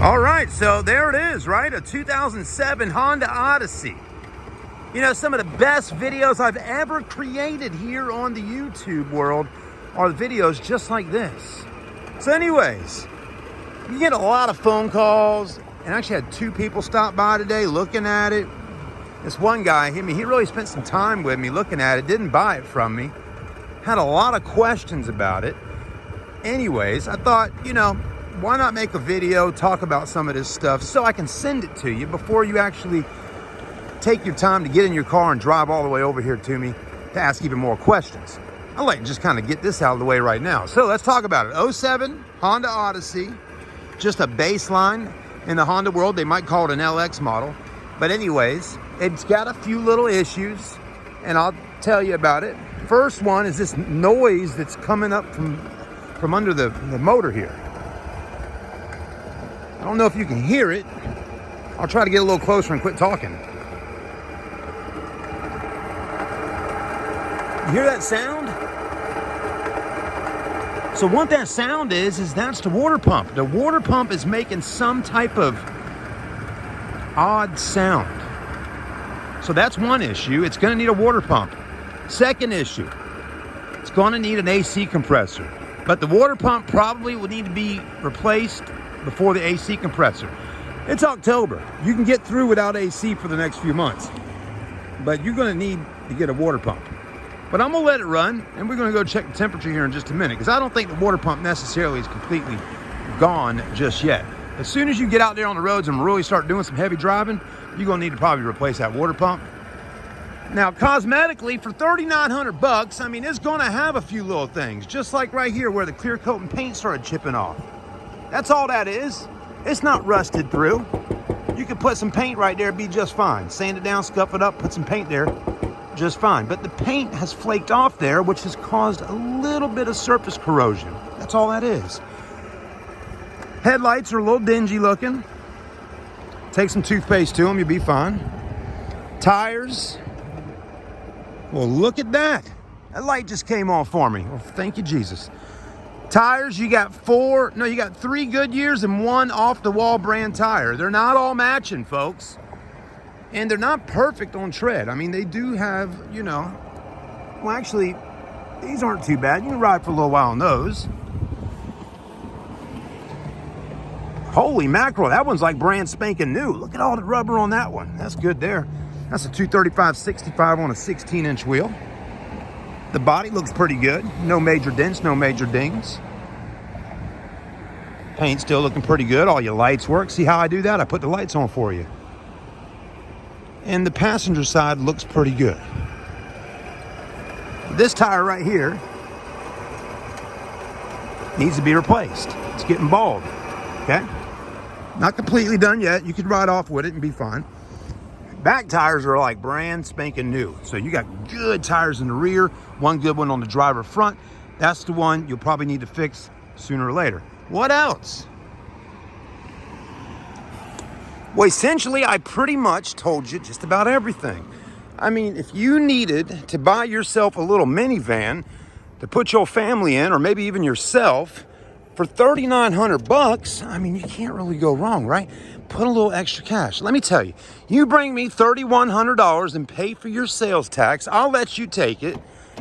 All right, so there it is, right? A 2007 Honda Odyssey. You know, some of the best videos I've ever created here on the YouTube world are the videos just like this. So anyways, you get a lot of phone calls, and I actually had 2 people stop by today looking at it. This one guy, he really spent some time with me looking at it, didn't buy it from me, had a lot of questions about it. Anyways, I thought, you know, why not make a video, talk about some of this stuff so I can send it to you before you actually take your time to get in your car and drive all the way over here to me to ask even more questions. I'd like to just kind of get this out of the way right now. So let's talk about it. 07 Honda Odyssey, just a baseline in the Honda world. They might call it an LX model. But anyways, it's got a few little issues, and I'll tell you about it. First one is this noise that's coming up from under the motor here. I don't know if you can hear it. I'll try to get a little closer and quit talking. You hear that sound? So what that sound is that's the water pump. The water pump is making some type of odd sound. So that's one issue. It's going to need a water pump. Second issue, it's going to need an AC compressor. But the water pump probably will need to be replaced before the AC compressor. It's October. You can get through without AC for the next few months. But you're going to need to get a water pump. But I'm going to let it run, and we're going to go check the temperature here in just a minute, because I don't think the water pump necessarily is completely gone just yet. As soon as you get out there on the roads and really start doing some heavy driving, you're going to need to probably replace that water pump. Now, cosmetically, for $3,900, I mean, it's going to have a few little things, just like right here where the clear coat and paint started chipping off. That's all that is. It's not rusted through. You could put some paint right there, be just fine. Sand it down, scuff it up, put some paint there, just fine. But the paint has flaked off there, which has caused a little bit of surface corrosion. That's all that is. Headlights are a little dingy looking. Take some toothpaste to them, you'll be fine. Tires. Well, look at that. That light just came on for me. Well, thank you, Jesus. Tires, you got 3 Goodyears and 1 off-the-wall brand tire. They're not all matching, folks. And they're not perfect on tread. I mean, they do have, you know, well, actually, these aren't too bad. You can ride for a little while on those. Holy mackerel, that one's like brand spanking new. Look at all the rubber on that one. That's good there. That's a 235/65 on a 16-inch wheel. The body looks pretty good. No major dents, no major dings. Paint still looking pretty good. All your lights work. See how I do that? I put the lights on for you. And the passenger side looks pretty good. This tire right here needs to be replaced. It's getting bald, okay? Not completely done yet. You could ride off with it and be fine. Back tires are like brand spanking new. So you got good tires in the rear, one good one on the driver front. That's the one you'll probably need to fix sooner or later. What else? Well, essentially, I pretty much told you just about everything. I mean, if you needed to buy yourself a little minivan to put your family in, or maybe even yourself, for $3,900, I mean, you can't really go wrong, right? Put a little extra cash. Let me tell you, you bring me $3,100 and pay for your sales tax, I'll let you take it,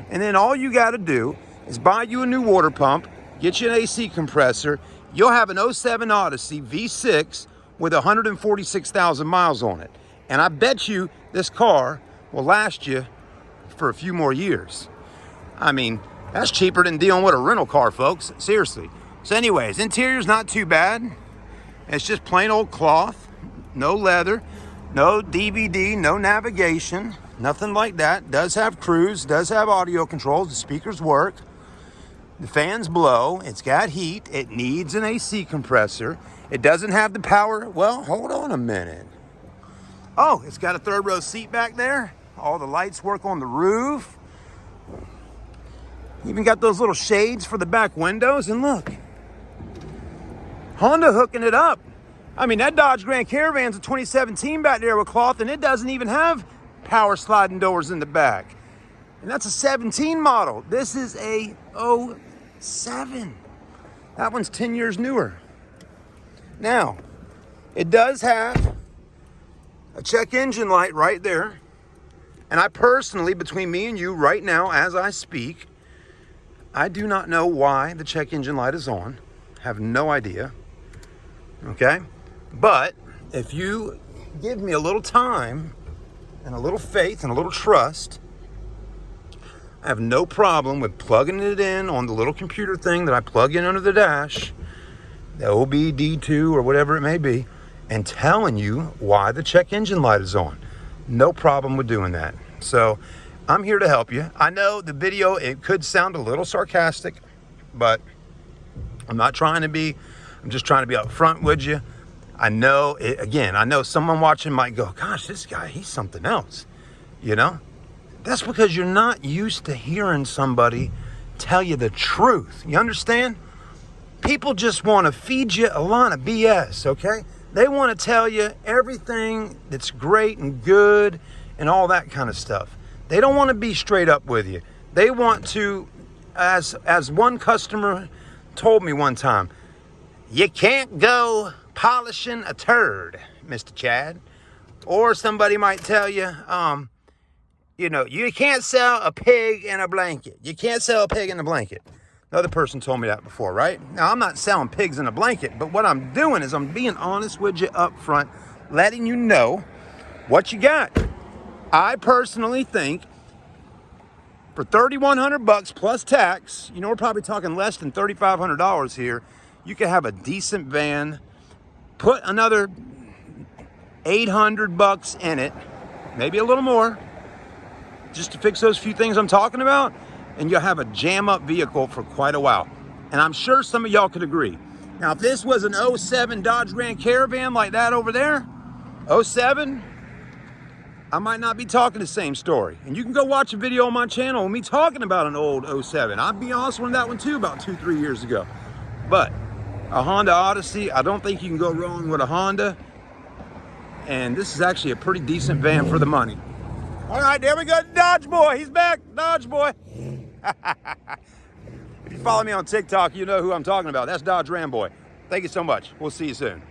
and then all you got to do is buy you a new water pump, get you an AC compressor, you'll have an 07 Odyssey V6 with 146,000 miles on it. And I bet you this car will last you for a few more years. I mean, that's cheaper than dealing with a rental car, folks. Seriously. So anyways, interior's not too bad. It's just plain old cloth, no leather, no DVD, no navigation, nothing like that. Does have cruise, does have audio controls, the speakers work. The fans blow, it's got heat, it needs an AC compressor. It doesn't have the power. Well, hold on a minute. Oh, it's got a 3rd row seat back there. All the lights work on the roof. Even got those little shades for the back windows. And look, Honda hooking it up. I mean, that Dodge Grand Caravan's a 2017 back there with cloth, and it doesn't even have power sliding doors in the back. And that's a 17 model. This is a 07. That one's 10 years newer. Now, It does have a check engine light right there. And I personally, between me and you right now as I speak, I do not know why the check engine light is on. Have no idea. Okay? But if you give me a little time and a little faith and a little trust, I have no problem with plugging it in on the little computer thing that I plug in under the dash, the OBD2 or whatever it may be, and telling you why the check engine light is on. No problem with doing that. So I'm here to help you. I know the video, it could sound a little sarcastic, but I'm not trying to be. I'm just trying to be upfront with you. I know, I know someone watching might go, gosh, this guy, he's something else, you know? That's because you're not used to hearing somebody tell you the truth. You understand? People just want to feed you a lot of BS, okay? They want to tell you everything that's great and good and all that kind of stuff. They don't want to be straight up with you. They want to, as one customer told me one time, you can't go polishing a turd, Mr. Chad. Or somebody might tell you, you can't sell a pig in a blanket. You can't sell a pig in a blanket. Another person told me that before, right? Now, I'm not selling pigs in a blanket, but what I'm doing is I'm being honest with you up front, letting you know what you got. I personally think for $3,100 plus tax, we're probably talking less than $3,500 here, you could have a decent van, put another $800 in it, maybe a little more, just to fix those few things I'm talking about, and you'll have a jam-up vehicle for quite a while. And I'm sure some of y'all could agree. Now, if this was an 07 Dodge Grand Caravan like that over there, 07, I might not be talking the same story. And you can go watch a video on my channel of me talking about an old 07. I'll be honest with that one too about 2-3 years ago. But a Honda Odyssey, I don't think you can go wrong with a Honda. And this is actually a pretty decent van for the money. All right, there we go. Dodge boy, he's back. Dodge boy. If you follow me on TikTok, you know who I'm talking about. That's Dodge Ramboy. Thank you so much. We'll see you soon.